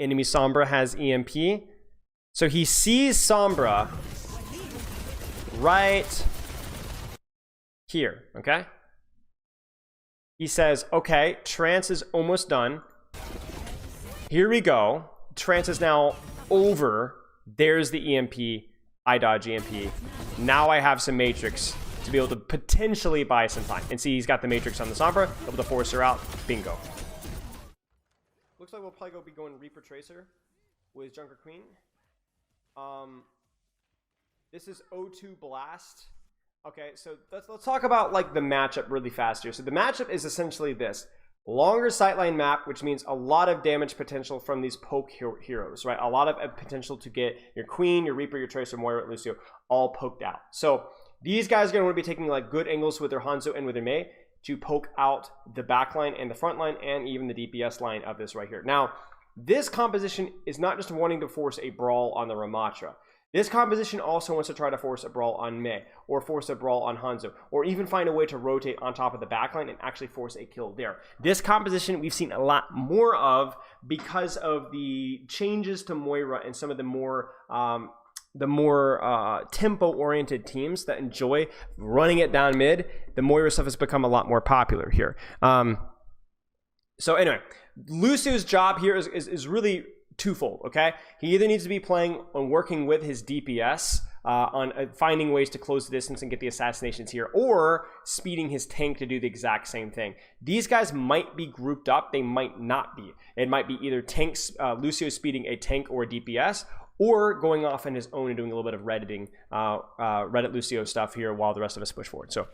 enemy Sombra has EMP. So he sees Sombra right here, okay? He says, okay, trance is almost done. Here we go. Trance is now over. There's the EMP. I dodge EMP. Now I have some Matrix to be able to potentially buy some time. And see, he's got the Matrix on the Sombra, able to force her out. Bingo. Looks like we'll probably be going Reaper Tracer with Junker Queen. This is O2 Blast. Okay, so let's talk about like the matchup really fast here. So the matchup is essentially this. Longer sightline map, which means a lot of damage potential from these poke heroes, right? A lot of potential to get your Queen, your Reaper, your Tracer, Moira, Lucio, all poked out. So these guys are going to want to be taking like good angles with their Hanzo and with their Mei to poke out the back line and the front line and even the DPS line of this right here. Now, this composition is not just wanting to force a brawl on the Ramatra. This composition also wants to try to force a brawl on Mei, or force a brawl on Hanzo, or even find a way to rotate on top of the backline and actually force a kill there. This composition we've seen a lot more of because of the changes to Moira and some of the more tempo-oriented teams that enjoy running it down mid. The Moira stuff has become a lot more popular here. So anyway, Lucio's job here is really twofold, okay? He either needs to be playing on working with his DPS on finding ways to close the distance and get the assassinations here, or speeding his tank to do the exact same thing. These guys might be grouped up, they might not be. It might be either tanks, Lucio speeding a tank or a DPS, or going off on his own and doing a little bit of Redditing, Reddit Lucio stuff here while the rest of us push forward. So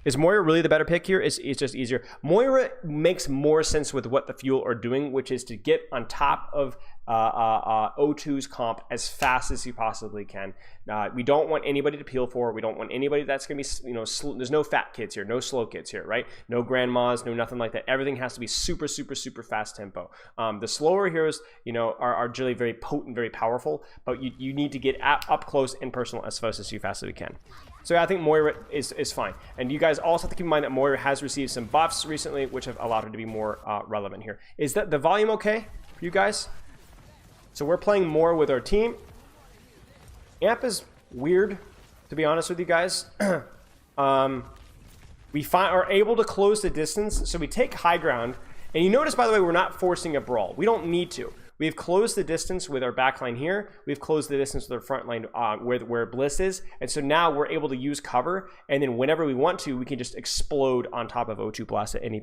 is Moira really the better pick here? It's just easier. Moira makes more sense with what the Fuel are doing, which is to get on top of O2's comp as fast as you possibly can. We don't want anybody to peel for. We don't want anybody that's going to be, there's no fat kids here, no slow kids here, right? No grandmas, no nothing like that. Everything has to be super, super, super fast tempo. The slower heroes, are generally very potent, very powerful, but you need to get up close and personal as fast as you can. So I think Moira is fine. And you guys also have to keep in mind that Moira has received some buffs recently, which have allowed her to be more relevant here. Is that the volume okay for you guys? So we're playing more with our team. Amp is weird, to be honest with you guys. We are able to close the distance, so we take high ground. And you notice, by the way, we're not forcing a brawl. We don't need to. We've closed the distance with our backline here. We've closed the distance with our front line where Bliss is. And so now we're able to use cover. And then whenever we want to, we can just explode on top of O2 Blast at any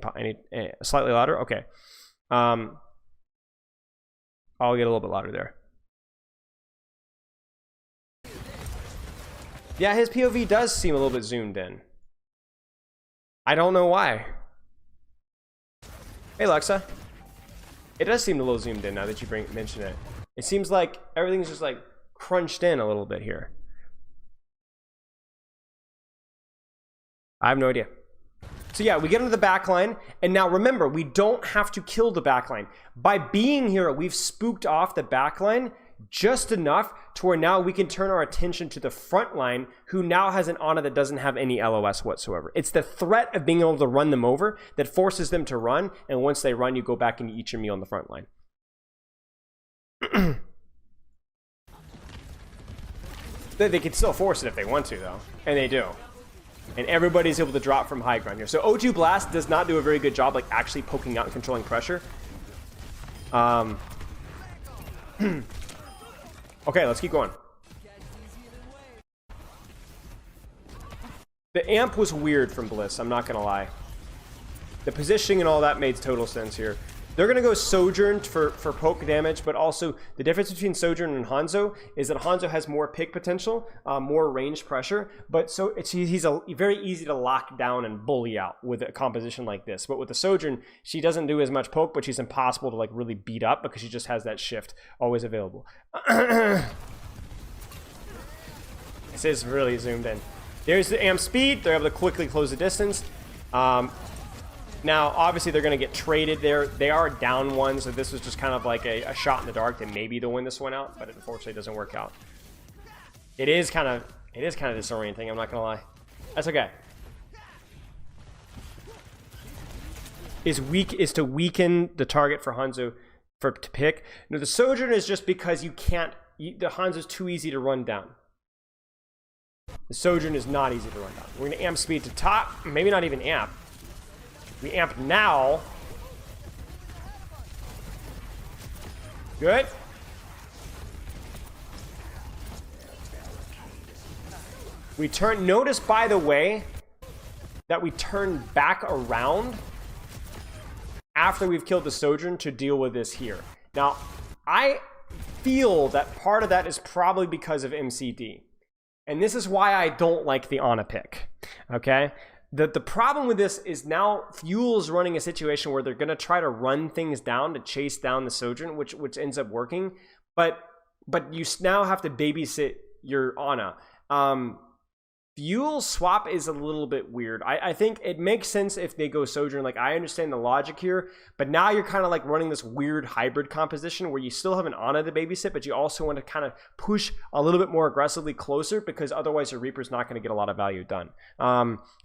slightly louder. Okay. I'll get a little bit louder there. Yeah, his POV does seem a little bit zoomed in. I don't know why. Hey, Lexa. It does seem a little zoomed in now that you mention it. It seems like everything's just like crunched in a little bit here. I have no idea. So yeah, we get into the backline, and now remember, we don't have to kill the backline. By being here, we've spooked off the backline just enough to where now we can turn our attention to the front line, who now has an Ana that doesn't have any LOS whatsoever. It's the threat of being able to run them over that forces them to run, and once they run, you go back and you eat your meal on the front line. They can still force it if they want to, though, and they do. And everybody's able to drop from high ground here. So O2 Blast does not do a very good job like actually poking out and controlling pressure. Okay, let's keep going. The amp was weird from Bliss, I'm not gonna lie. The positioning and all that made total sense here. They're gonna go Sojourn for poke damage, but also the difference between Sojourn and Hanzo is that Hanzo has more pick potential, more range pressure, but so he's very easy to lock down and bully out with a composition like this. But with the Sojourn, she doesn't do as much poke, but she's impossible to like really beat up because she just has that shift always available. This is really zoomed in. There's the amp speed. They're able to quickly close the distance. Now, obviously, they're going to get traded there. They are down one, so this was just kind of like a shot in the dark that maybe they'll win this one out, but it unfortunately doesn't work out. It is kind of disorienting, I'm not going to lie. That's okay. Is to weaken the target for Hanzo to pick. You know, the Sojourn is just because you can't. The Hanzo's too easy to run down. The Sojourn is not easy to run down. We're gonna amp speed to top. Maybe not even amp. We amp now. Good. We turn. Notice, by the way, that we turn back around after we've killed the Sojourn to deal with this here. Now, I feel that part of that is probably because of MCD. And this is why I don't like the Ana pick. Okay? The problem with this is now Fuel's running a situation where they're going to try to run things down to chase down the Sojourn, which ends up working. But you now have to babysit your Ana. Fuel swap is a little bit weird. I think it makes sense if they go Sojourn. Like, I understand the logic here, but now you're kind of like running this weird hybrid composition where you still have an Ana to babysit, but you also want to kind of push a little bit more aggressively closer, because otherwise your Reaper's not going to get a lot of value done.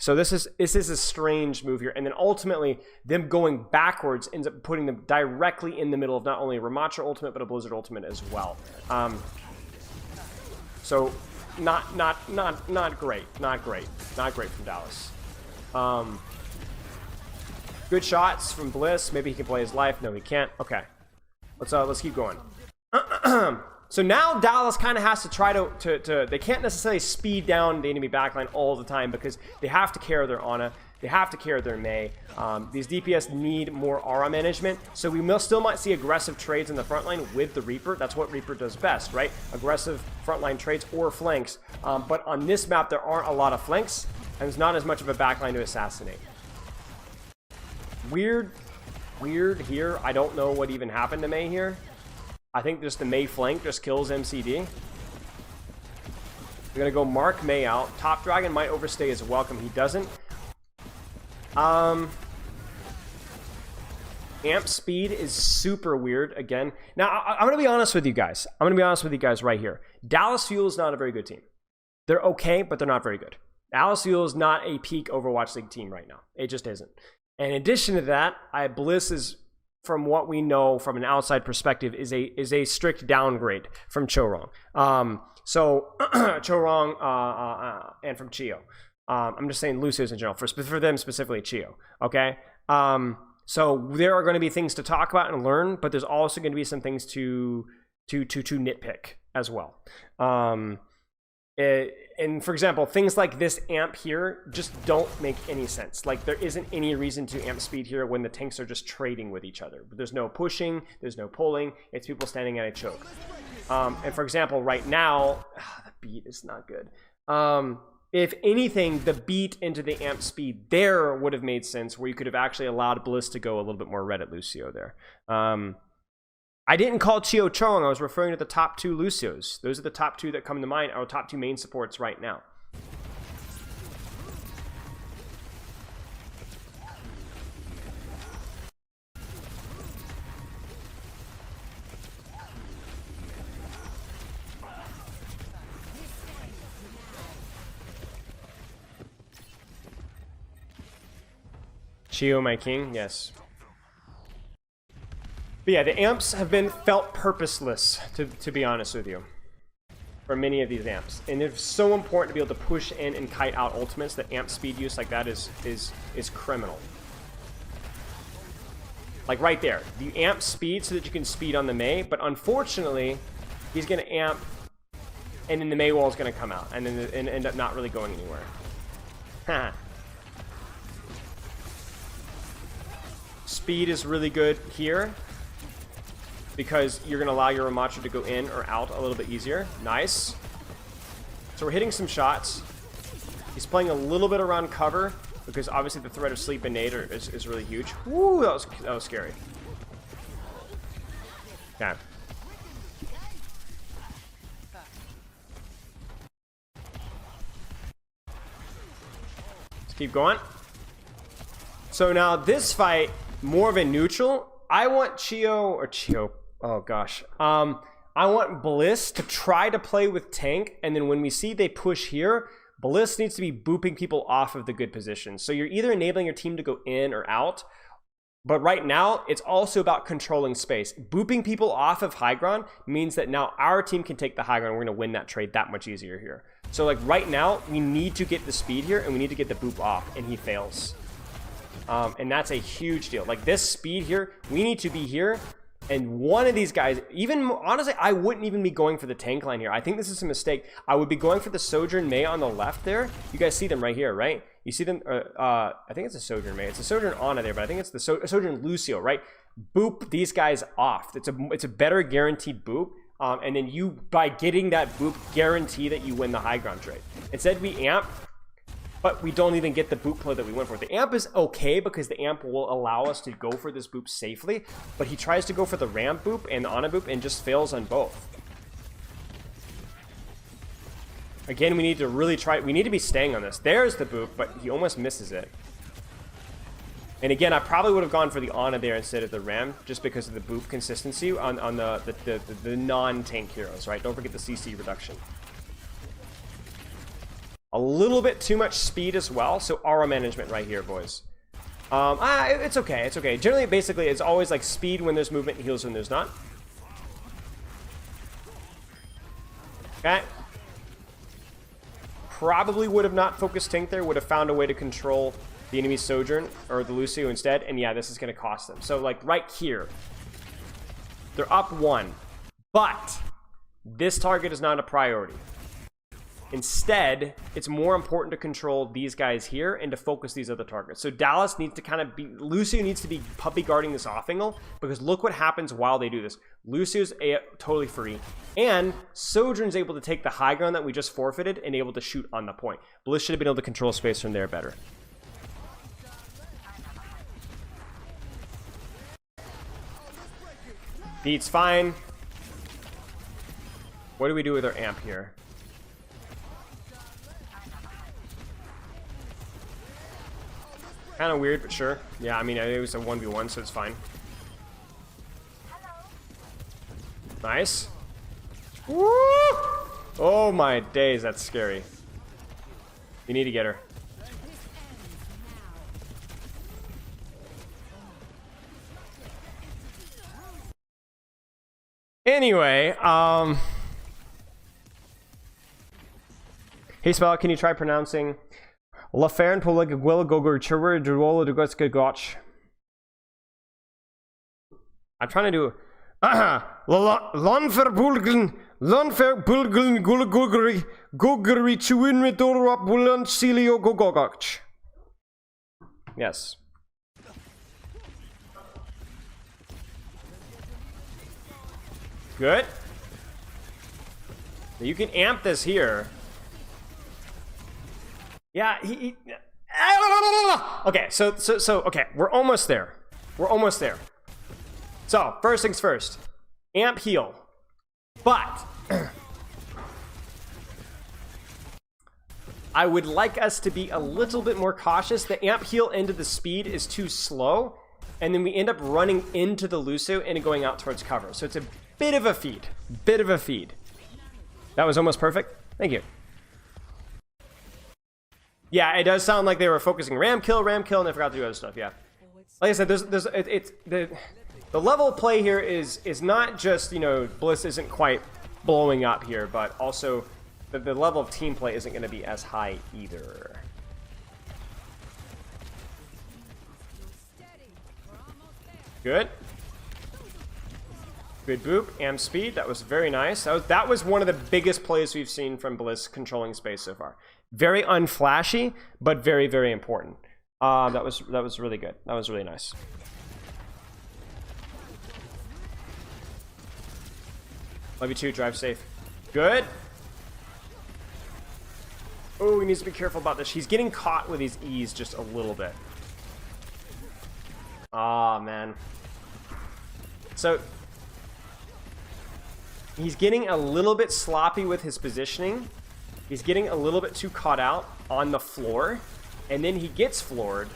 So this is a strange move here. And then ultimately, them going backwards ends up putting them directly in the middle of not only a Ramattra ultimate, but a Blizzard ultimate as well. So not great from Dallas. Good shots from Bliss. Maybe he can play his life. No, he can't. Okay, let's keep going. So now Dallas kind of has to try to they can't necessarily speed down the enemy backline all the time, because they have to care their Ana, they have to care their Mei. These DPS need more aura management, so we still might see aggressive trades in the front line with the Reaper. That's what Reaper does best, right? Aggressive frontline trades or flanks. But on this map, there aren't a lot of flanks, and there's not as much of a backline to assassinate. Weird here. I don't know what even happened to Mei here. I think just the Mei flank just kills MCD. We're gonna go mark Mei out. Top Dragon might overstay his welcome. He doesn't. Amp speed is super weird again. Now, I'm gonna be honest with you guys. Right here. Dallas Fuel is not a very good team. They're okay, but they're not very good. Dallas Fuel is not a peak Overwatch League team right now. It just isn't. And in addition to that, Bliss is, from what we know from an outside perspective, is a strict downgrade from Chorong. So Chorong and from Chio. I'm just saying Lucio's in general, for them specifically Chio. Okay. So there are going to be things to talk about and learn, but there's also going to be some things to nitpick as well. And for example, things like this amp here just don't make any sense. Like, there isn't any reason to amp speed here when the tanks are just trading with each other. There's no pushing, there's no pulling, it's people standing at a choke. And for example, right now, the beat is not good. If anything, the beat into the amp speed there would have made sense, where you could have actually allowed Bliss to go a little bit more red at Lucio there. I didn't call Chio Chong. I was referring to the top two Lucios. Those are the top two that come to mind, our top two main supports right now. Chio, my king, yes. But yeah, the amps have been felt purposeless, to be honest with you, for many of these amps. And it's so important to be able to push in and kite out ultimates that amp speed use like that is criminal. Like right there, you amp speed so that you can speed on the Mei, but unfortunately, he's going to amp, and then the Mei wall is going to come out, and then end up not really going anywhere. Speed is really good here, because you're going to allow your Ramattra to go in or out a little bit easier. Nice. So we're hitting some shots. He's playing a little bit around cover, because obviously the threat of sleep and nade is really huge. Woo, that was scary. Okay. Let's keep going. So now this fight, more of a neutral. I want Chio. Oh gosh. I want Bliss to try to play with tank, and then when we see they push here, Bliss needs to be booping people off of the good positions. So you're either enabling your team to go in or out, But right now, it's also about controlling space. Booping people off of high ground means that now our team can take the high ground. We're going to win that trade that much easier here. So like right now, we need to get the speed here and we need to get the boop off, and he fails. And that's a huge deal. Like this speed here, we need to be here. And one of these guys, even honestly, I wouldn't even be going for the tank line here. I think this is a mistake. I would be going for the Sojourn Mei on the left there. You guys see them right here, right? You see them, I think it's a Sojourn Mei. It's a Sojourn Ana there, but I think it's the Sojourn Lucio, right? Boop these guys off. It's a better guaranteed boop. And then you, by getting that boop, guarantee that you win the high ground trade. Instead, we amp, but we don't even get the boop play that we went for. The amp is okay because the amp will allow us to go for this boop safely, but he tries to go for the ramp boop and the Ana boop and just fails on both. Again, we need to really try. We need to be staying on this. There's the boop, but he almost misses it. And again, I probably would have gone for the Ana there instead of the Ram, just because of the boop consistency on the non-tank heroes, right? Don't forget the CC reduction. A little bit too much speed as well, so aura management right here, boys. It's okay, it's okay. Generally, basically, it's always like speed when there's movement, heals when there's not. Okay. Probably would have not focused tank there, would have found a way to control the enemy Sojourn or the Lucio instead, and yeah, this is going to cost them. So like right here, they're up 1, but this target is not a priority. Instead, it's more important to control these guys here and to focus these other targets. So Dallas needs to kind of be, Lucio needs to be puppy guarding this off angle, because look what happens while they do this. Lucio's totally free, and Sojourn's able to take the high ground that we just forfeited and able to shoot on the point. Bliss should have been able to control space from there better. Beat's fine. What do we do with our amp here? Kind of weird, but sure. Yeah, I mean, it was a 1v1, so it's fine. Nice. Woo! Oh my days, that's scary. You need to get her. Anyway, hey Spilo, can you try pronouncing Lafern Poligagwilla Gogor Churwer Duola Dugoska Gotch? I'm trying to do Lonfer Bulgin Lonfer Bulgin Gulagogri Gogri Chuin Redorop Bulan Celio Gogogach. Yes. Good. You can amp this here. Yeah, okay, so okay, we're almost there. We're almost there. So, first things first. Amp heal. But I would like us to be a little bit more cautious. The amp heal into the speed is too slow, and then we end up running into the Lucio and going out towards cover. So it's a bit of a feed. Bit of a feed. That was almost perfect. Thank you. Yeah, it does sound like they were focusing ram kill, and they forgot to do other stuff. Yeah, like I said, the level of play here is not just, you know, Bliss isn't quite blowing up here, but also the level of team play isn't going to be as high either. Good. Good boop, amp speed. That was very nice. That was one of the biggest plays we've seen from Bliss controlling space so far. Very unflashy, but very, very important. That was really good. That was really nice. Love you too. Drive safe. Good. Oh, he needs to be careful about this. He's getting caught with his E's just a little bit. Ah, man. So he's getting a little bit sloppy with his positioning. He's getting a little bit too caught out on the floor, and then he gets floored,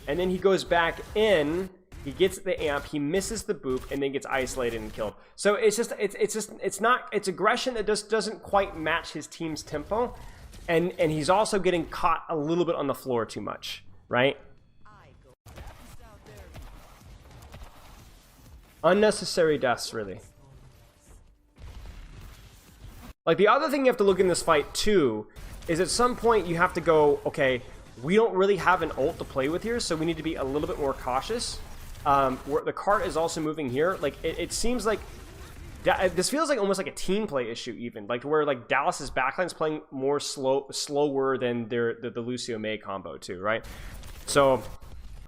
and then he goes back in, he gets the amp, he misses the boop, and then gets isolated and killed. So it's aggression that just doesn't quite match his team's tempo, and he's also getting caught a little bit on the floor too much, right? Unnecessary deaths, really. Like, the other thing you have to look in this fight, too, is at some point you have to go, okay, we don't really have an ult to play with here, so we need to be a little bit more cautious. Where the cart is also moving here. Like, it seems like this feels like almost like a team play issue, even like where like Dallas's backline is playing more slower than the Lucio Mei combo too, right? So,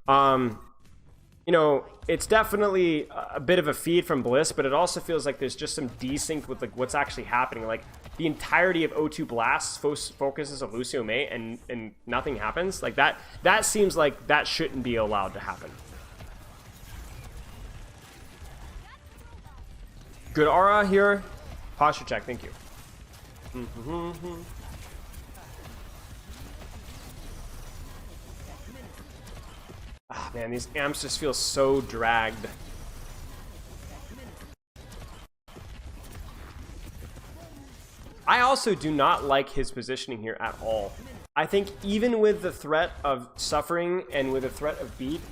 you know, it's definitely a bit of a feed from Bliss, but it also feels like there's just some desync with like what's actually happening. Like the entirety of O2 Blasts focuses on Lucio Mei, and nothing happens. Like that seems like that shouldn't be allowed to happen. Good aura here. Posture check, thank you. Ah, man, these amps just feel so dragged. I also do not like his positioning here at all. I think even with the threat of suffering and with the threat of beat,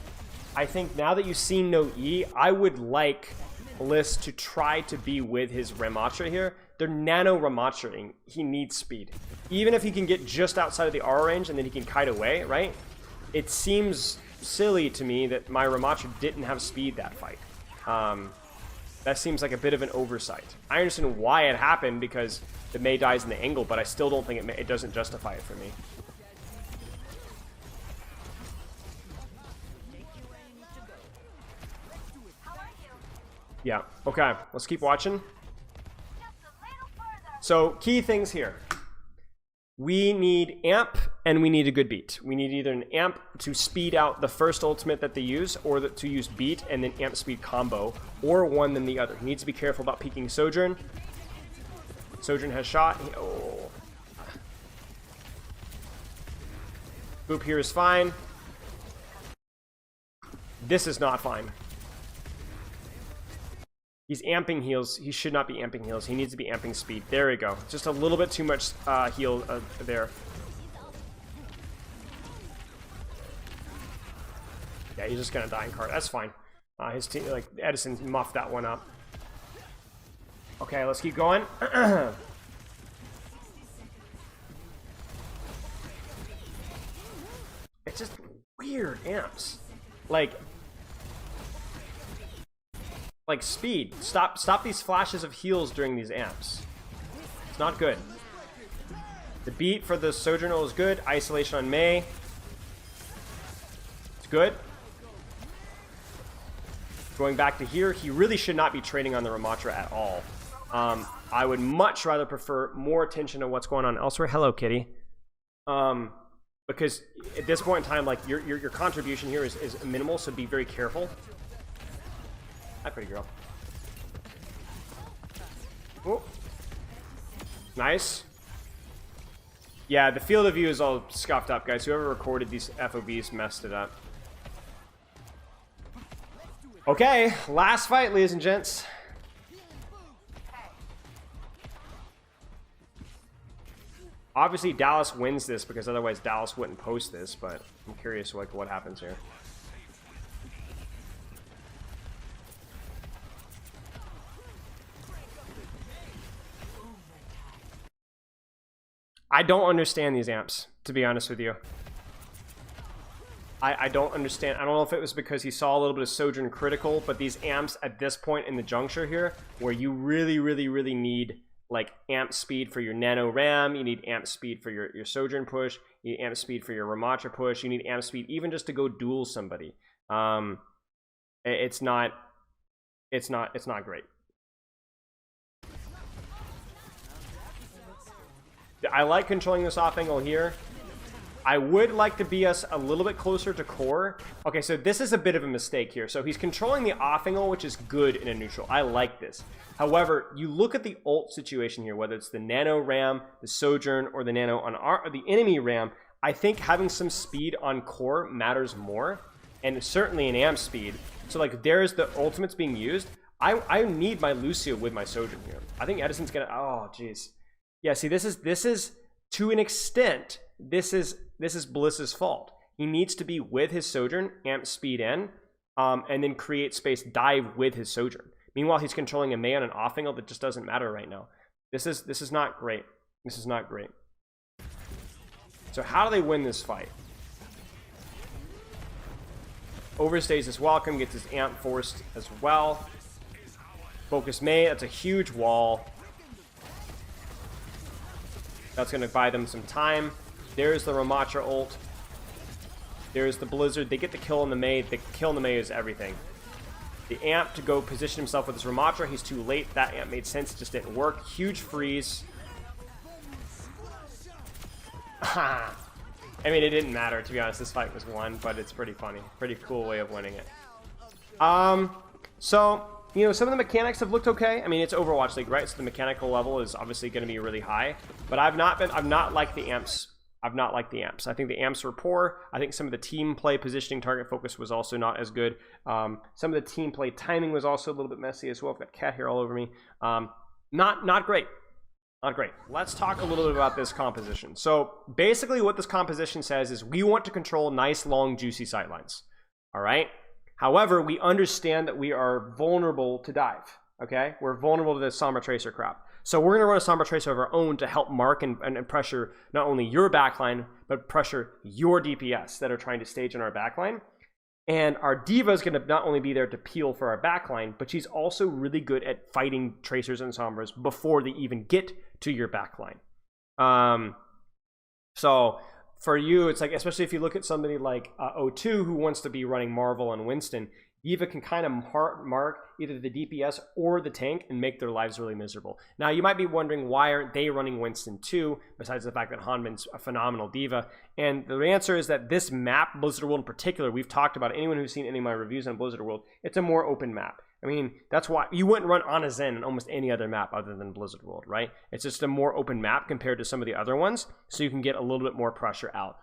I think now that you've seen no E, I would like Bliss to try to be with his Ramatra here. They're nano Ramatraing. He needs speed. Even if he can get just outside of the aura range and then he can kite away, right? It seems silly to me that my Ramatra didn't have speed that fight. That seems like a bit of an oversight. I understand why it happened because the Mei dies in the angle, but I still don't think it doesn't justify it for me. Yeah, okay, let's keep watching. So, key things here. We need amp and we need a good beat. We need either an amp to speed out the first ultimate that they use, or to use beat and then amp speed combo, or one than the other. He needs to be careful about peeking Sojourn. Sojourn has shot. Oh. Boop here is fine. This is not fine. He's amping heals. He should not be amping heals. He needs to be amping speed. There we go. Just a little bit too much heal there. Yeah, he's just gonna die in card. That's fine. His team, like Edison, muffed that one up. Okay, let's keep going. It's just weird amps. Like speed. Stop these flashes of heals during these amps. It's not good. The beat for the Sojourner is good. Isolation on Mei. It's good. Going back to here, he really should not be trading on the Ramatra at all. I would much rather prefer more attention to what's going on elsewhere. Hello, kitty. Because at this point in time, like your contribution here is minimal, so be very careful. Hi, pretty girl. Oh. Nice. Yeah, the field of view is all scuffed up, guys. Whoever recorded these FOVs messed it up. Okay, last fight, ladies and gents. Obviously, Dallas wins this because otherwise Dallas wouldn't post this, but I'm curious like what happens here. I don't understand these amps, to be honest with you. I don't understand. I don't know if it was because he saw a little bit of Sojourn critical, but these amps at this point in the juncture here, where you really need like amp speed for your nano ram, you need amp speed for your Sojourn push, you need amp speed for your Ramatra push, you need amp speed even just to go duel somebody. It's not great. I like controlling this off angle here. I would like to be us a little bit closer to core. Okay, so this is a bit of a mistake here. So he's controlling the off angle, which is good in a neutral. I like this. However, you look at the ult situation here, whether it's the nano ram, the Sojourn, or the nano on or the enemy ram, I think having some speed on core matters more, and certainly an amp speed. So like there's the ultimates being used. I need my Lucio with my Sojourn here. I think Edison's gonna, oh jeez. Yeah, see, this is to an extent, this is Bliss's fault. He needs to be with his Sojourn, amp speed in, and then create space, dive with his Sojourn. Meanwhile, he's controlling a Mei on an off angle that just doesn't matter right now. This is not great. This is not great. So how do they win this fight? Overstays his welcome, gets his amp forced as well. Focus Mei, that's a huge wall. That's going to buy them some time. There's the Ramatra ult. There's the Blizzard. They get the kill on the Mei. The kill on the Mei is everything. The amp to go position himself with his Ramatra. He's too late. That amp made sense. It just didn't work. Huge freeze. I mean, it didn't matter, to be honest. This fight was won, but it's pretty funny. Pretty cool way of winning it. So, you know, some of the mechanics have looked okay. I mean, it's Overwatch League, right? So the mechanical level is obviously going to be really high. But I've not liked the amps. I've not liked the amps. I think the amps were poor. I think some of the team play positioning, target focus was also not as good. Some of the team play timing was also a little bit messy as well. I've got cat hair all over me. Not great. Not great. Let's talk a little bit about this composition. So basically what this composition says is we want to control nice, long, juicy sightlines. All right? However, we understand that we are vulnerable to dive. Okay? We're vulnerable to this Sombra Tracer crap. So we're going to run a Sombra Tracer of our own to help mark and pressure not only your backline, but pressure your DPS that are trying to stage in our backline. And our D.Va is going to not only be there to peel for our backline, but she's also really good at fighting Tracers and Sombras before they even get to your backline. So for you, it's like, especially if you look at somebody like OW2 who wants to be running Marvel and Winston, D.Va can kind of mark either the DPS or the tank and make their lives really miserable. Now, you might be wondering, why aren't they running Winston too, besides the fact that Hanbin's a phenomenal D.Va? And the answer is that this map, Blizzard World in particular, we've talked about, anyone who's seen any of my reviews on Blizzard World, it's a more open map. I mean, that's why you wouldn't run Ana Zen in almost any other map other than Blizzard World, right? It's just a more open map compared to some of the other ones, so you can get a little bit more pressure out.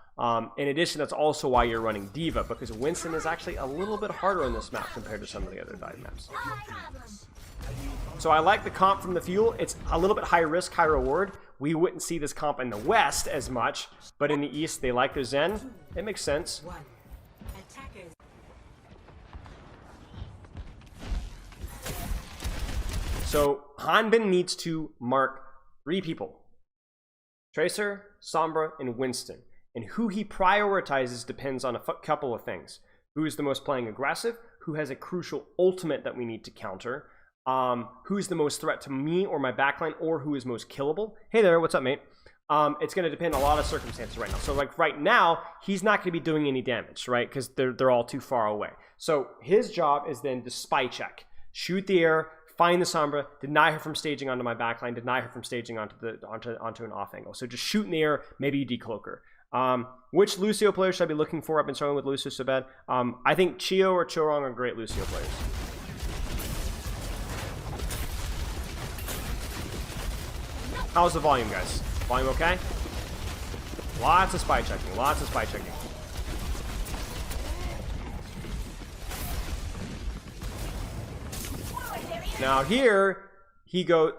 In addition, that's also why you're running D.Va, because Winston is actually a little bit harder on this map compared to some of the other dive maps. So I like the comp from the Fuel. It's a little bit high risk, high reward. We wouldn't see this comp in the West as much, but in the East, they like their Zen. It makes sense. So Hanbin needs to mark 3 people: Tracer, Sombra, and Winston. And who he prioritizes depends on a couple of things. Who is the most playing aggressive? Who has a crucial ultimate that we need to counter? Who is the most threat to me or my backline? Or who is most killable? Hey there, what's up, mate? It's going to depend on a lot of circumstances right now. So like right now, he's not going to be doing any damage, right? Because they're all too far away. So his job is then to spy check. Shoot the air, find the Sombra, deny her from staging onto my backline, deny her from staging onto an off angle. So just shoot in the air, maybe you decloak her. Which Lucio players should I be looking for? I've been struggling with Lucio so bad. I think Chio or Chorong are great Lucio players. How's the volume, guys? Volume okay? Lots of spy checking, lots of spy checking. Now here,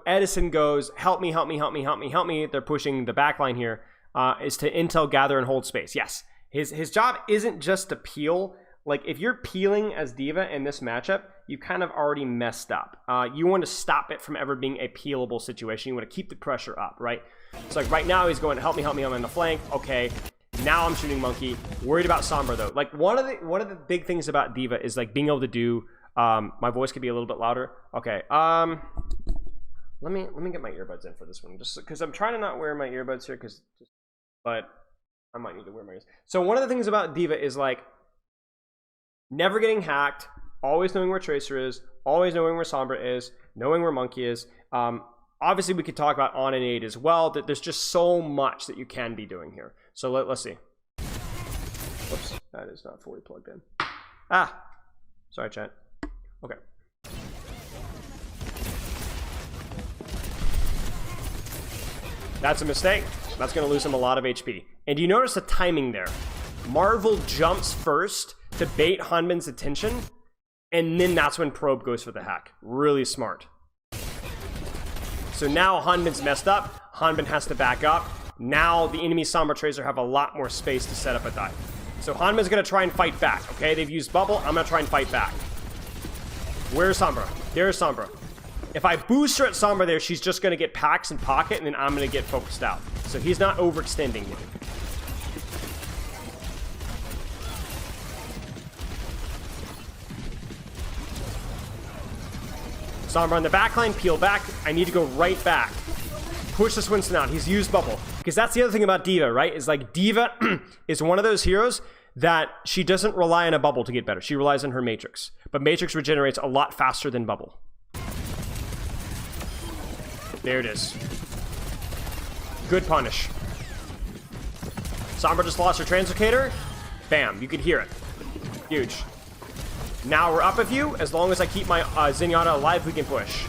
Edison goes, help me, help me, help me, help me, help me. They're pushing the backline here. Is to intel, gather, and hold space. Yes, his job isn't just to peel. Like, if you're peeling as D.Va in this matchup, you kind of already messed up. You want to stop it from ever being a peelable situation. You want to keep the pressure up, right? So like right now he's going to help me, I'm on the flank. Okay, now I'm shooting Monkey. Worried about Sombra though. Like one of the big things about D.Va is like being able to do. My voice could be a little bit louder. Okay. Let me get my earbuds in for this one, just because I'm trying to not wear my earbuds here, but I might need to wear my ears. So one of the things about D.Va is like never getting hacked, always knowing where Tracer is, always knowing where Sombra is, knowing where Monkey is. Obviously, we could talk about on and aid as well. That there's just so much that you can be doing here. So let's see. Whoops, that is not fully plugged in. Sorry, chat. Okay. That's a mistake. That's going to lose him a lot of HP. And do you notice the timing there? Marvel jumps first to bait Hanbin's attention, and then that's when Probe goes for the hack. Really smart. So now Hanbin's messed up. Hanbin has to back up. Now the enemy Sombra Tracer have a lot more space to set up a dive. So Hanbin's gonna try and fight back, okay? They've used bubble, I'm gonna try and fight back. Where's Sombra? There's Sombra. If I boost her at Sombra there, she's just gonna get packs and pocket, and then I'm gonna get focused out. So he's not overextending me. Sombra on the backline, peel back. I need to go right back. Push this Winston out. He's used bubble. Because that's the other thing about D.Va, right? Is like D.Va is one of those heroes that she doesn't rely on a bubble to get better. She relies on her Matrix. But Matrix regenerates a lot faster than bubble. There it is. Good punish. Sombra just lost her translocator. Bam, you could hear it. Huge. Now we're up a few. As long as I keep my Zenyatta alive, we can push.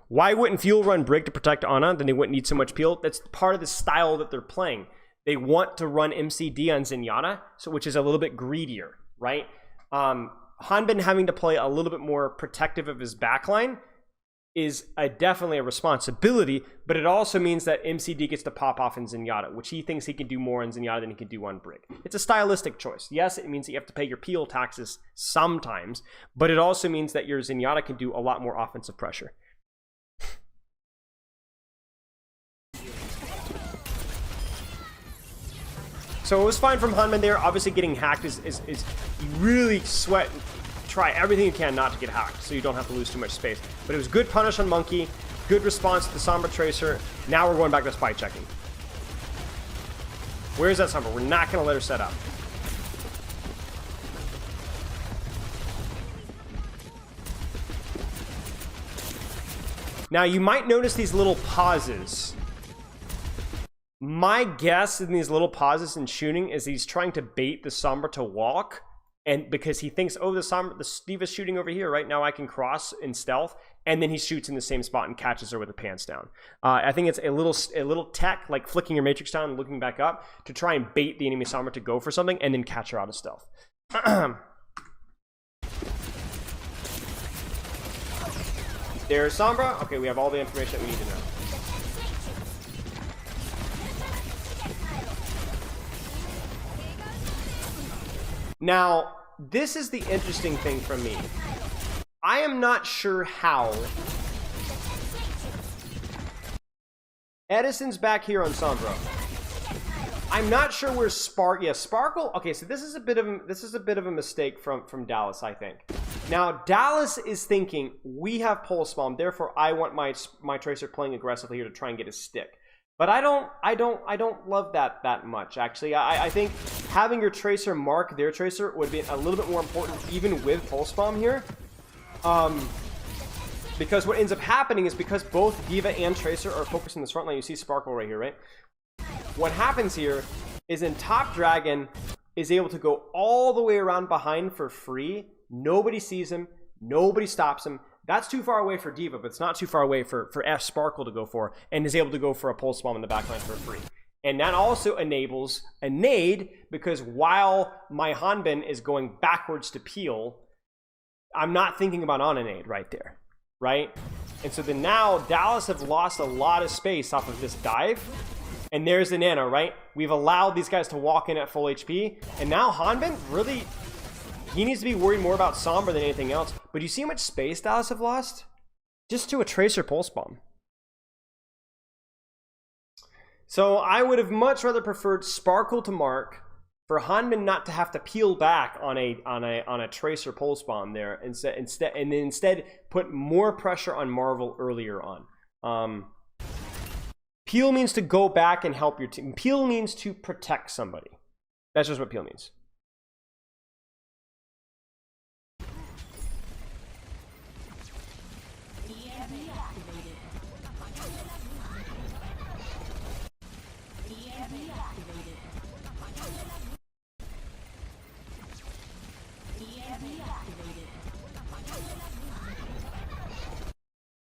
Why wouldn't Fuel run Brig to protect Ana? Then they wouldn't need so much peel. That's part of the style that they're playing. They want to run MCD on Zenyatta, so which is a little bit greedier, right? Hanbin having to play a little bit more protective of his backline is definitely a responsibility, but it also means that MCD gets to pop off in Zenyatta, which he thinks he can do more on Zenyatta than he can do on Brig. It's a stylistic choice. Yes, it means that you have to pay your peel taxes sometimes, but it also means that your Zenyatta can do a lot more offensive pressure. So it was fine from Hanbin there. Obviously getting hacked is you really sweat and try everything you can not to get hacked so you don't have to lose too much space. But it was good punish on Monkey, good response to the Sombra Tracer. Now we're going back to spy checking. Where's that Sombra? We're not going to let her set up. Now you might notice these little pauses. My guess in these little pauses in shooting is he's trying to bait the Sombra to walk, and because he thinks, oh, the D.Va's shooting over here, right now I can cross in stealth, and then he shoots in the same spot and catches her with her pants down. I think it's a little tech, like flicking your Matrix down and looking back up to try and bait the enemy Sombra to go for something and then catch her out of stealth. There's Sombra. Okay, we have all the information that we need to know. Now, this is the interesting thing for me. I am not sure how. Edison's back here on Sombra. I'm not sure where Sparkle. Okay, so this is a bit of a mistake from Dallas, I think. Now, Dallas is thinking we have Pulse Bomb, therefore I want my Tracer playing aggressively here to try and get his stick. But I don't love that much, actually. I think having your Tracer mark their Tracer would be a little bit more important, even with Pulse Bomb here. Because what ends up happening is because both D.Va and Tracer are focused on this front line, you see Sparkle right here, right? What happens here is in Top Dragon is able to go all the way around behind for free. Nobody sees him. Nobody stops him. That's too far away for D.Va, but it's not too far away for F Sparkle to go for, and is able to go for a Pulse Bomb in the backline for free. And that also enables a nade, because while my Hanbin is going backwards to peel, I'm not thinking about on a nade right there, right? And so then now Dallas have lost a lot of space off of this dive, and there's the Nano, right? We've allowed these guys to walk in at full HP, and now Hanbin really... he needs to be worried more about Sombra than anything else. But you see how much space Dallas have lost? Just to a Tracer Pulse Bomb. So I would have much rather preferred Sparkle to mark, for Hanbin not to have to peel back on a Tracer Pulse Bomb there, instead put more pressure on Marvel earlier on. Peel means to go back and help your team. Peel means to protect somebody. That's just what peel means.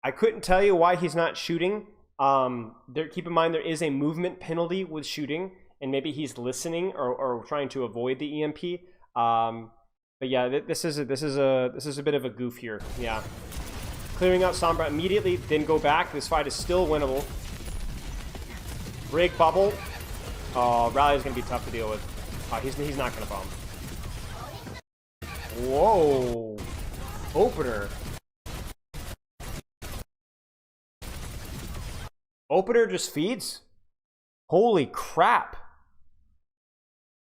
I couldn't tell you why he's not shooting. Keep in mind there is a movement penalty with shooting, and maybe he's listening or trying to avoid the EMP. But yeah, this is a bit of a goof here. Yeah, clearing out Sombra immediately, then go back. This fight is still winnable. Brig bubble. Oh, Rally is gonna be tough to deal with. Oh, he's not gonna bomb. Whoa. Opener. Opener just feeds? Holy crap.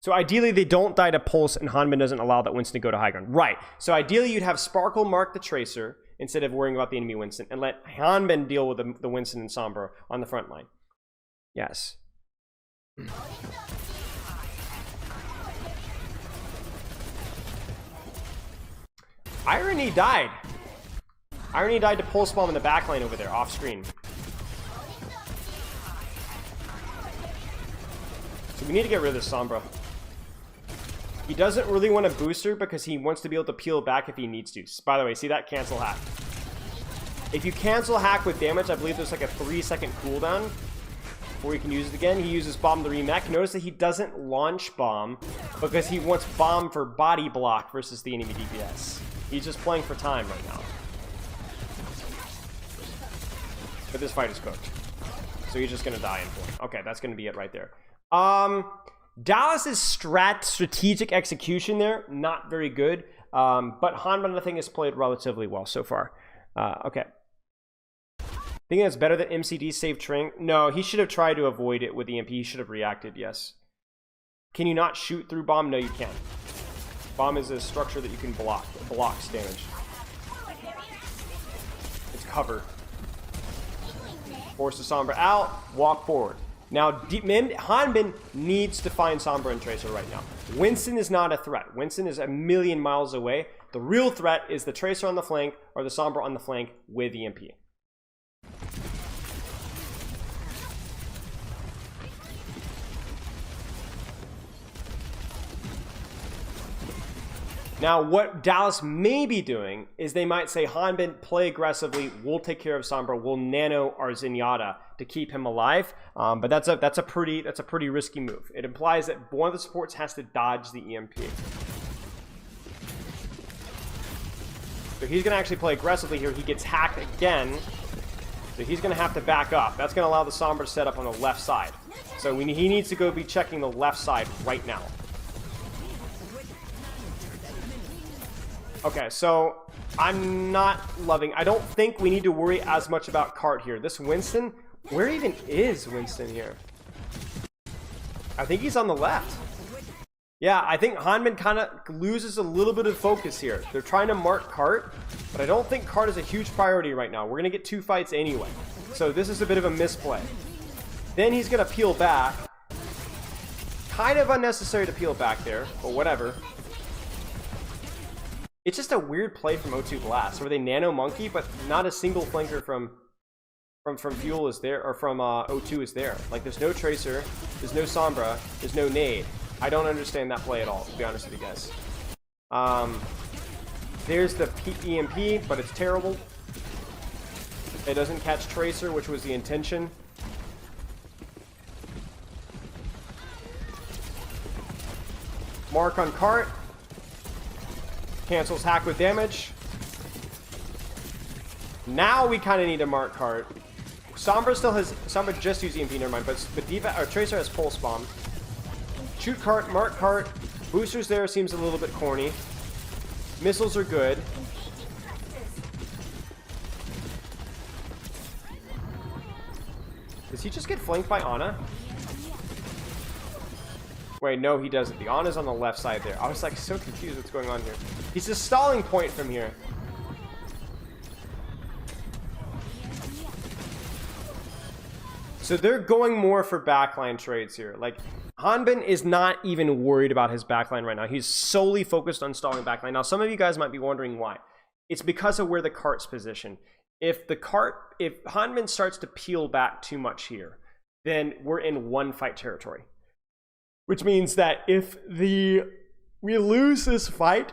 So ideally they don't die to pulse and Hanbin doesn't allow that Winston to go to high ground. Right. So ideally you'd have Sparkle mark the Tracer instead of worrying about the enemy Winston and let Hanbin deal with the Winston and Sombra on the front line. Yes. Irony died. Irony died to pulse bomb in the back lane over there, off screen. So we need to get rid of this Sombra. He doesn't really want a booster because he wants to be able to peel back if he needs to. By the way, see that cancel hack? If you cancel hack with damage, I believe there's like a 3-second cooldown before you can use it again. He uses bomb to remech. Notice that he doesn't launch bomb because he wants bomb for body block versus the enemy DPS. He's just playing for time right now. But this fight is cooked. So he's just going to die in point. Okay, that's going to be it right there. Dallas's strategic execution there, not very good. But Hanbin, I think, has played relatively well so far. Okay. Think that's better than MCD save Trink? No, he should have tried to avoid it with EMP. He should have reacted, yes. Can you not shoot through bomb? No, you can. Bomb is a structure that you can block. It blocks damage. It's cover. Force the Sombra out. Walk forward. Now, Hanbin needs to find Sombra and Tracer right now. Winston is not a threat. Winston is a million miles away. The real threat is the Tracer on the flank or the Sombra on the flank with EMP. Now, what Dallas may be doing is they might say, Hanbin, play aggressively. We'll take care of Sombra. We'll nano our Zenyatta to keep him alive. But that's a pretty risky move. It implies that one of the supports has to dodge the EMP. So he's going to actually play aggressively here. He gets hacked again. So he's going to have to back up. That's going to allow the Sombra to set up on the left side. So he needs to go be checking the left side right now. Okay, so I'm not loving... I don't think we need to worry as much about Cart here. This Winston... Where even is Winston here? I think he's on the left. Yeah, I think Hanbin kind of loses a little bit of focus here. They're trying to mark Cart, but I don't think Cart is a huge priority right now. We're going to get 2 fights anyway. So this is a bit of a misplay. Then he's going to peel back. Kind of unnecessary to peel back there, but whatever. It's just a weird play from O2 Blast, where they nano monkey, but not a single flanker from Fuel is there, or from O2 is there. Like, there's no Tracer, there's no Sombra, there's no nade. I don't understand that play at all, to be honest with you guys. There's the EMP, but it's terrible. It doesn't catch Tracer, which was the intention. Mark on Cart. Cancels hack with damage. Now we kind of need to mark Cart. Sombra still has... Sombra just used EMP, never mind. But DVA, or Tracer has Pulse Bomb. Shoot Cart, mark Cart. Boosters there seems a little bit corny. Missiles are good. Does he just get flanked by Ana? Wait, no, he doesn't. The Ana's on the left side there. I was like so confused what's going on here. He's a stalling point from here. So they're going more for backline trades here. Like, Hanbin is not even worried about his backline right now. He's solely focused on stalling backline. Now, some of you guys might be wondering why. It's because of where the Cart's positioned. If Hanbin starts to peel back too much here, then we're in one fight territory. Which means that if we lose this fight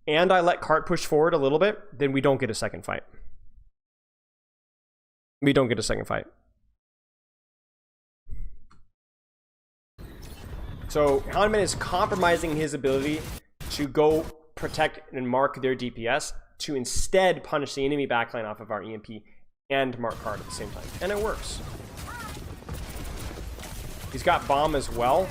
and I let Cart push forward a little bit, then we don't get a second fight. We don't get a second fight. So Hanbin is compromising his ability to go protect and mark their DPS to instead punish the enemy backline off of our EMP and mark Cart at the same time. And it works. He's got bomb as well.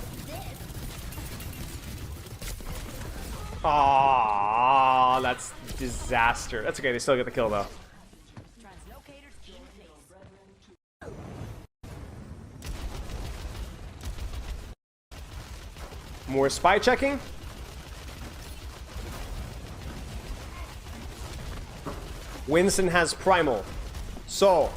Oh, that's disaster. That's okay. They still get the kill though. More spy checking. Winston has primal. So,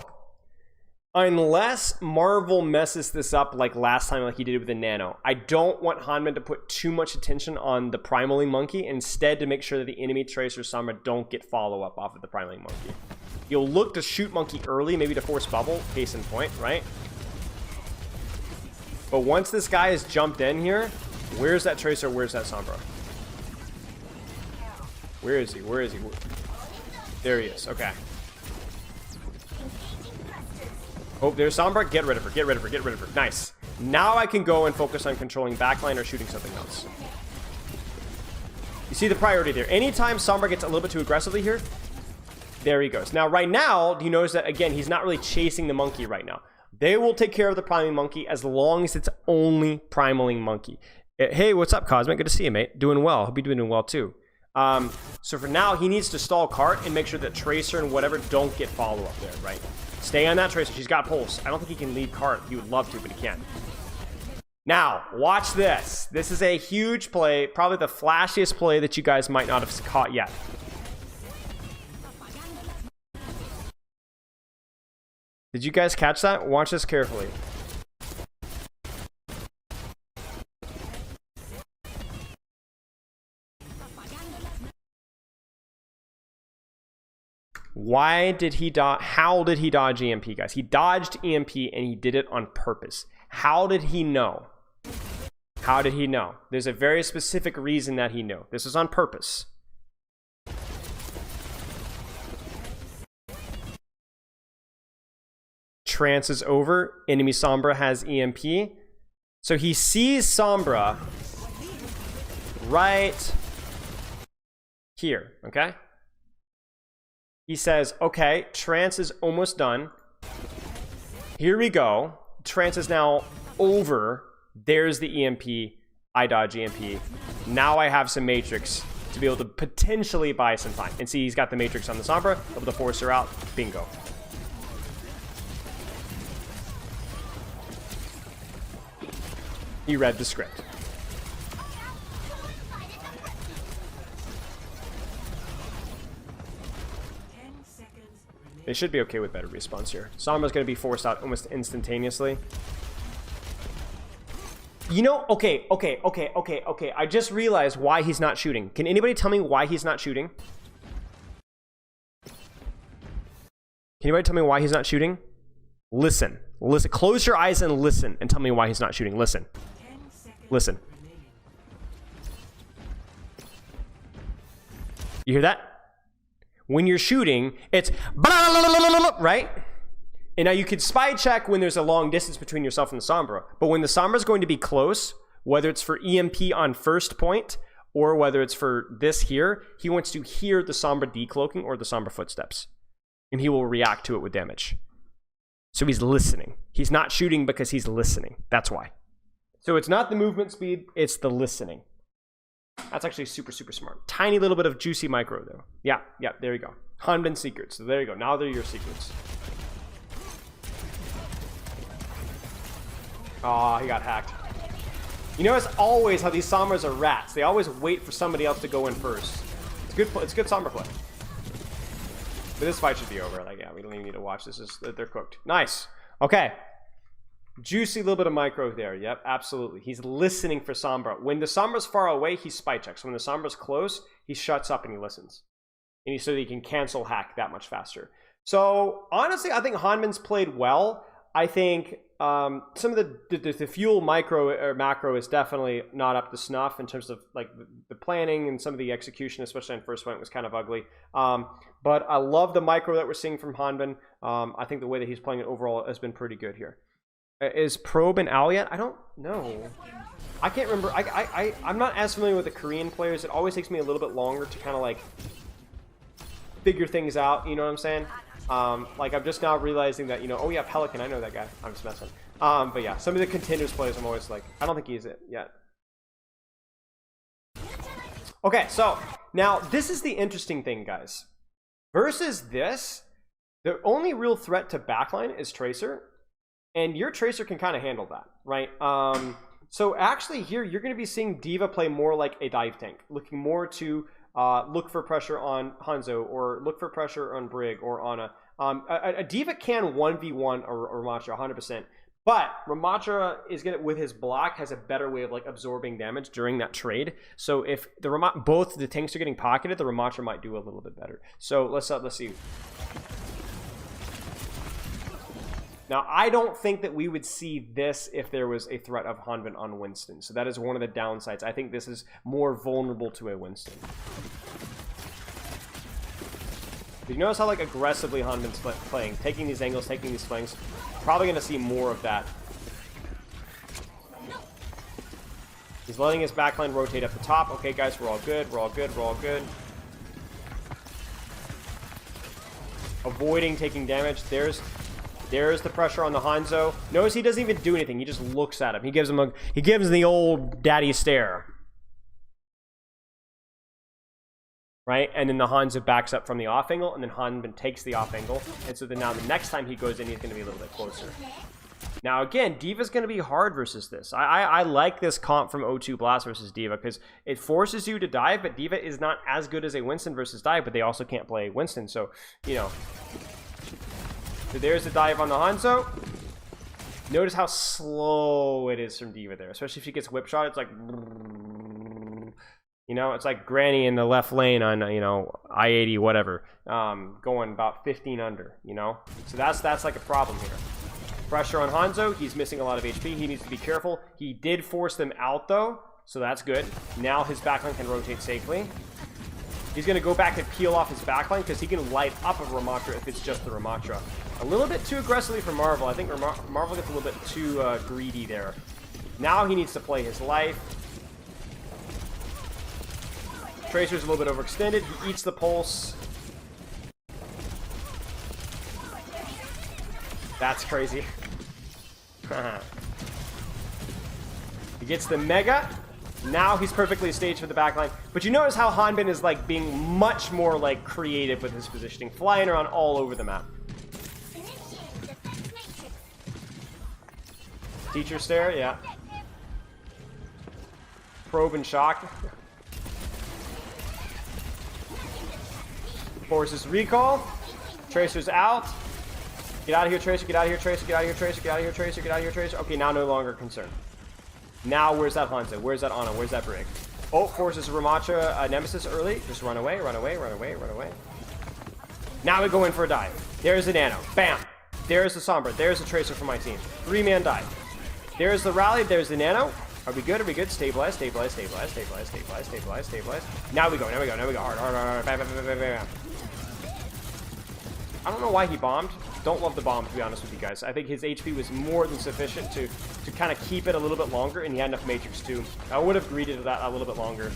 unless Marvel messes this up like last time, like he did with the Nano, I don't want Hanbin to put too much attention on the primaling monkey. Instead, to make sure that the enemy Tracer Sombra don't get follow-up off of the primaling monkey. You'll look to shoot monkey early, maybe to force bubble, case in point, right? But once this guy has jumped in here, where's that Tracer? Where's that Sombra? Where is he? Where is he? There he is. Okay. Oh, there's Sombra. Get rid of her. Get rid of her. Get rid of her. Nice. Now I can go and focus on controlling backline or shooting something else. You see the priority there. Anytime Sombra gets a little bit too aggressively here, there he goes. Now, right now, do you notice that, again, he's not really chasing the monkey right now. They will take care of the primaling monkey as long as it's only primaling monkey. Hey, what's up, Cosmic? Good to see you, mate. Doing well. Hope you're doing well, too. So for now, he needs to stall cart and make sure that Tracer and whatever don't get follow-up there, right? Stay on that Tracer. She's got pulse. I don't think he can lead cart. He would love to, but he can't. Now, watch this. This is a huge play. Probably the flashiest play that you guys might not have caught yet. Did you guys catch that? Watch this carefully. Why did he dodge? How did he dodge EMP, guys? He dodged EMP and he did it on purpose. How did he know? How did he know? There's a very specific reason that he knew. This is on purpose. Trance is over. Enemy Sombra has EMP. So he sees Sombra right here, okay? He says, okay, Trance is almost done. Here we go. Trance is now over. There's the EMP. I dodge EMP. Now I have some Matrix to be able to potentially buy some time. And see, he's got the Matrix on the Sombra, able to force her out. Bingo. He read the script. They should be okay with better respawns here. Sombra's going to be forced out almost instantaneously. You know, okay. I just realized why he's not shooting. Can anybody tell me why he's not shooting? Can anybody tell me why he's not shooting? Listen. Listen. Close your eyes and listen and tell me why he's not shooting. Listen. Listen. You hear that? When you're shooting, it's right? And now you could spy check when there's a long distance between yourself and the Sombra. But when the Sombra is going to be close, whether it's for EMP on first point or whether it's for this here, he wants to hear the Sombra decloaking or the Sombra footsteps. And he will react to it with damage. So he's listening. He's not shooting because he's listening. That's why. So it's not the movement speed, it's the listening. That's actually super, super smart. Tiny little bit of juicy micro, though. Yeah, there you go. Hanbin secrets. So there you go. Now they're your secrets. Oh, he got hacked. You know, it's always how these Sombras are rats. They always wait for somebody else to go in first. It's good Sombra play. But this fight should be over. Like, yeah, we don't even need to watch this. They're cooked. Nice. Okay. Juicy little bit of micro there. Yep, absolutely. He's listening for Sombra. When the Sombra's far away, he spy checks. When the Sombra's close, he shuts up and he listens. And so that he can cancel hack that much faster. So, honestly, I think Hanbin's played well. I think some of the fuel micro or macro is definitely not up to snuff in terms of like the planning and some of the execution, especially on first point, was kind of ugly. But I love the micro that we're seeing from Hanbin. I think the way that he's playing it overall has been pretty good here. Is Probe and Al yet? I don't know. I can't remember. I'm not as familiar with the Korean players. It always takes me a little bit longer to kind of like figure things out. You know what I'm saying? Like I'm just now realizing that, you know, oh yeah, Pelican, I know that guy. I'm just messing. But yeah, some of the contenders players I'm always like, I don't think he's it yet. Okay, so now this is the interesting thing, guys. Versus this, the only real threat to backline is Tracer, and your Tracer can kind of handle that, right? So actually here, you're going to be seeing D.Va play more like a dive tank, looking more to look for pressure on Hanzo, or look for pressure on Brig, or on a D.Va can 1v1 or Ramattra 100%. But Ramattra is gonna, with his block, has a better way of like absorbing damage during that trade. So if both the tanks are getting pocketed, the Ramattra might do a little bit better. So let's see. Now I don't think that we would see this if there was a threat of Hanbin on Winston. So that is one of the downsides. I think this is more vulnerable to a Winston. You notice how like aggressively Hanbin's playing, taking these angles, taking these flanks. Probably going to see more of that. He's letting his backline rotate up the top. Okay, guys, we're all good. We're all good. We're all good. Avoiding taking damage. There's the pressure on the Hanzo. Notice he doesn't even do anything. He just looks at him. He gives him the old daddy stare. Right? And then the Hanzo backs up from the off angle, and then Hanbin takes the off angle. And so then now the next time he goes in, he's going to be a little bit closer. Now again, D.Va's going to be hard versus this. I like this comp from OW2 Blast versus D.Va because it forces you to dive, but D.Va is not as good as a Winston versus dive, but they also can't play Winston. So, you know. So there's the dive on the Hanzo. Notice how slow it is from D.Va there, especially if she gets whip shot. It's like... You know, it's like Granny in the left lane on, you know, I-80, whatever, going about 15 under, you know? So that's like a problem here. Pressure on Hanzo. He's missing a lot of HP. He needs to be careful. He did force them out, though, so that's good. Now his backline can rotate safely. He's going to go back and peel off his backline because he can light up a Ramattra if it's just the Ramattra. A little bit too aggressively for Marvel. I think Marvel gets a little bit too greedy there. Now he needs to play his life. Tracer's a little bit overextended. He eats the pulse. That's crazy. He gets the Mega. Now he's perfectly staged for the backline. But you notice how Hanbin is like being much more like creative with his positioning, flying around all over the map. Teacher stare, yeah. Probe and shock. Forces recall. Tracer's out. Get out of here, Tracer. Get out of here, Tracer. Get out of here, Tracer. Get out of here, Tracer. Get out of here, Tracer. Okay, now no longer concerned. Now where's that Hanzo? Where's that Ana? Where's that Brig? Oh, forces Ramattra Nemesis early. Just run away, run away, run away, run away. Now we go in for a dive. There's the Nano. Bam. There's the Sombra. There's the Tracer for my team. 3-man dive. There's the rally. There's the Nano. Are we good? Are we good? Stabilize, stabilize, stabilize, stabilize, stabilize, stabilize, stabilize. Now we go, now we go, now we go. Hard, hard, hard, hard. Bam, bam, bam, bam, bam. I don't know why he bombed. Don't love the bomb, to be honest with you guys. I think his HP was more than sufficient to kind of keep it a little bit longer, and he had enough Matrix too. I would have greeted that a little bit longer.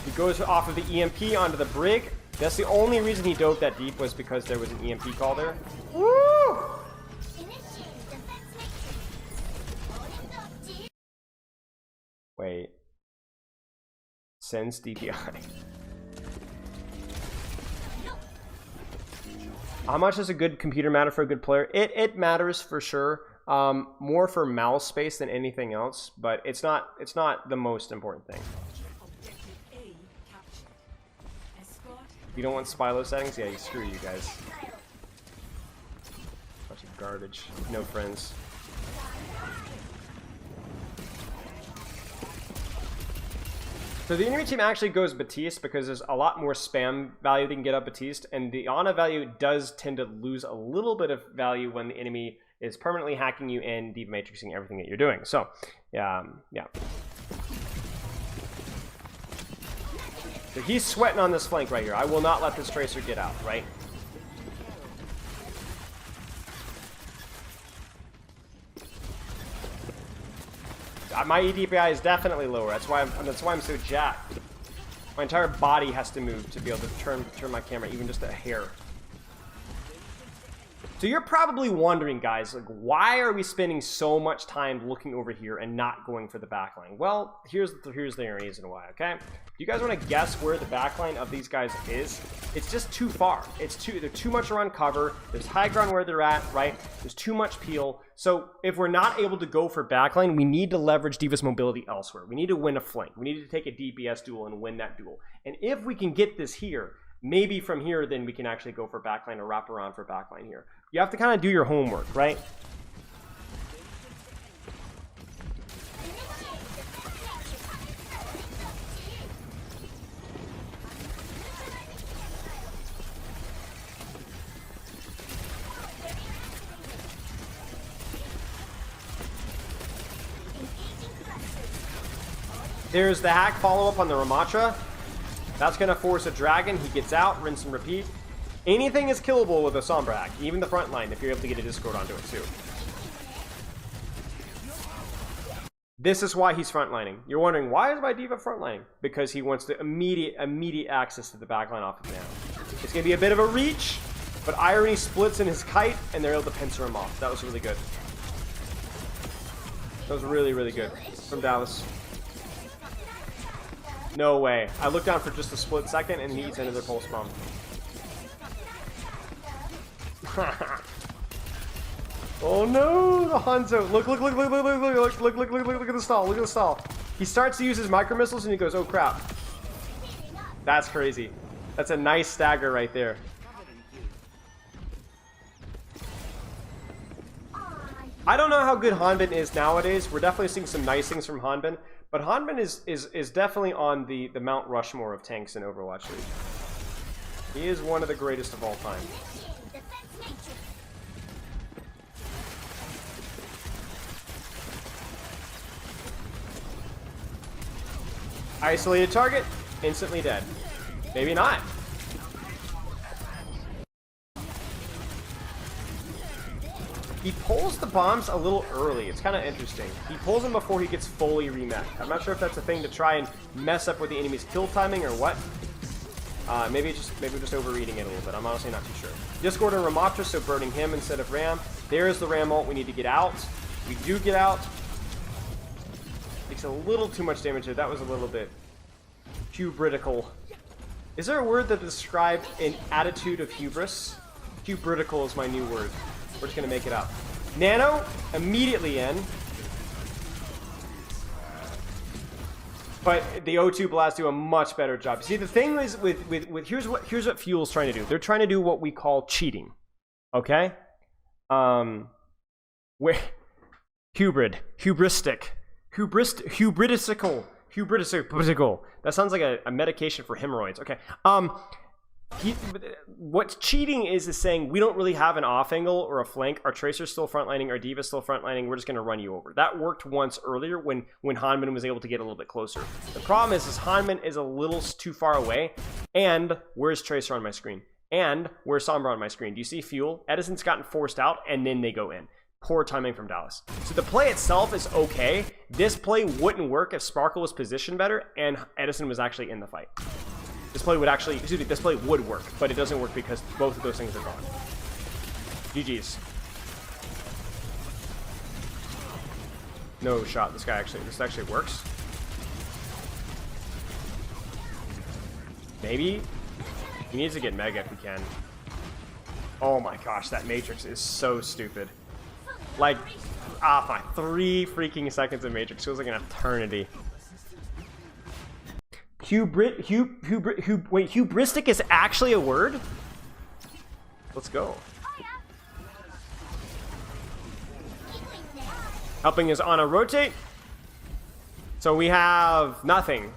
He goes off of the EMP onto the Brig. That's the only reason he dove that deep, was because there was an EMP call there. Woo! Wait. Sends DPI. How much does a good computer matter for a good player? It matters for sure. More for mouse space than anything else, but it's not the most important thing. You don't want Spilo settings? Yeah, screw you guys. Bunch of garbage. No friends. So the enemy team actually goes Batiste because there's a lot more spam value they can get up Batiste, and the Ana value does tend to lose a little bit of value when the enemy is permanently hacking you and deep matrixing everything that you're doing. So, yeah. So he's sweating on this flank right here. I will not let this Tracer get out, right? My EDPI is definitely lower. That's why I'm so jacked. My entire body has to move to be able to turn my camera even just a hair. So you're probably wondering, guys, like, why are we spending so much time looking over here and not going for the backline? Well, here's the reason why, okay? You guys want to guess where the backline of these guys is? It's just too far. They're too much around cover. There's high ground where they're at, right? There's too much peel. So if we're not able to go for backline, we need to leverage D.Va's mobility elsewhere. We need to win a flank. We need to take a DPS duel and win that duel. And if we can get this here, maybe from here, then we can actually go for backline or wrap around for backline here. You have to kind of do your homework, right? There's the hack follow-up on the Ramatra. That's going to force a dragon. He gets out, rinse and repeat. Anything is killable with a Sombra hack, even the front line, if you're able to get a Discord onto it too. This is why he's frontlining. You're wondering, why is my D.Va frontlining? Because he wants the immediate access to the backline off of now. It's going to be a bit of a reach, but Irony splits in his kite, and they're able to pincer him off. That was really good. That was really, really good from Dallas. No way. I looked down for just a split second, and he eats another pulse bomb. Oh no, the Hanzo. Look at the stall. Look at the stall. He starts to use his micro missiles and he goes, oh crap. That's crazy. That's a nice stagger right there. I don't know how good Hanbin is nowadays. We're definitely seeing some nice things from Hanbin, but Hanbin is definitely on the Mount Rushmore of tanks in Overwatch League. He is one of the greatest of all time. Isolated target, instantly dead. Maybe not. He pulls the bombs a little early. It's kind of interesting. He pulls them before he gets fully remech. I'm not sure if that's a thing to try and mess up with the enemy's kill timing or what. Maybe we're just overreading it a little bit. I'm honestly not too sure. Discord and Ramatra, so burning him instead of Ram. There's the Ram ult. We need to get out. We do get out. Takes a little too much damage there. That was a little bit hubritical. Is there a word that describes an attitude of hubris? Hubritical is my new word. We're just going to make it up. Nano, immediately in. But the O2 Blast do a much better job. See, the thing is with here's what Fuel's trying to do. They're trying to do what we call cheating. Okay? Where hubritical. That sounds like a medication for hemorrhoids. Okay. What cheating is saying we don't really have an off angle or a flank. Our Tracer's still frontlining. Our D.Va's still frontlining. We're just going to run you over. That worked once earlier when Hanbin was able to get a little bit closer. The problem is Hanbin is a little too far away. And where's Tracer on my screen? And where's Sombra on my screen? Do you see Fuel? Edison's gotten forced out, and then they go in. Poor timing from Dallas. So the play itself is okay. This play wouldn't work if Sparkle was positioned better and Edison was actually in the fight. This play would work, but it doesn't work because both of those things are gone. GG's. No shot. This actually works. Maybe he needs to get Mega if he can. Oh my gosh, that Matrix is so stupid. Like, my 3 freaking seconds of Matrix feels like an eternity. Hubristic is actually a word? Let's go. Helping is on a rotate. So we have nothing,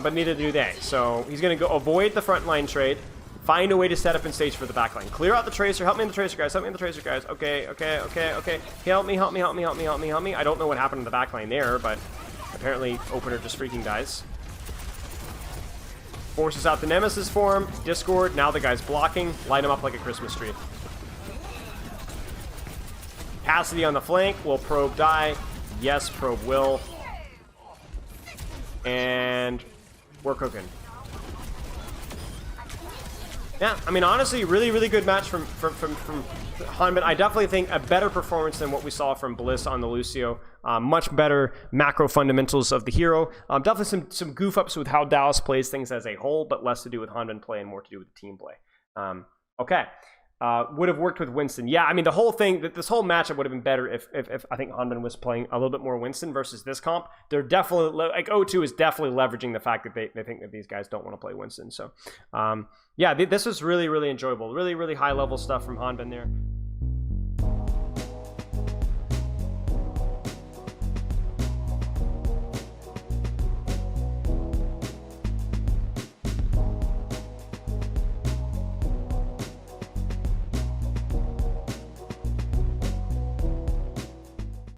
but neither do they. So he's going to go avoid the frontline trade. Find a way to set up and stage for the backline. Clear out the Tracer. Help me in the Tracer, guys. Help me in the Tracer, guys. Okay. Help me. I don't know what happened in the backline there, but apparently Opener just freaking dies. Forces out the Nemesis form. Discord. Now the guy's blocking. Light him up like a Christmas tree. Cassidy on the flank. Will Probe die? Yes, Probe will. And we're cooking. Yeah, I mean, honestly, really good match from Hanbin. I definitely think a better performance than what we saw from Bliss on the Lucio. Much better macro fundamentals of the hero. Definitely some goof ups with how Dallas plays things as a whole, but less to do with Hanbin play and more to do with the team play. Okay. Would have worked with Winston. Yeah, I mean, the whole thing, this whole matchup would have been better if I think Hanbin was playing a little bit more Winston versus this comp. They're definitely, like, OW2 is definitely leveraging the fact that they think that these guys don't want to play Winston. So, yeah, this was really enjoyable. Really high level stuff from Hanbin there.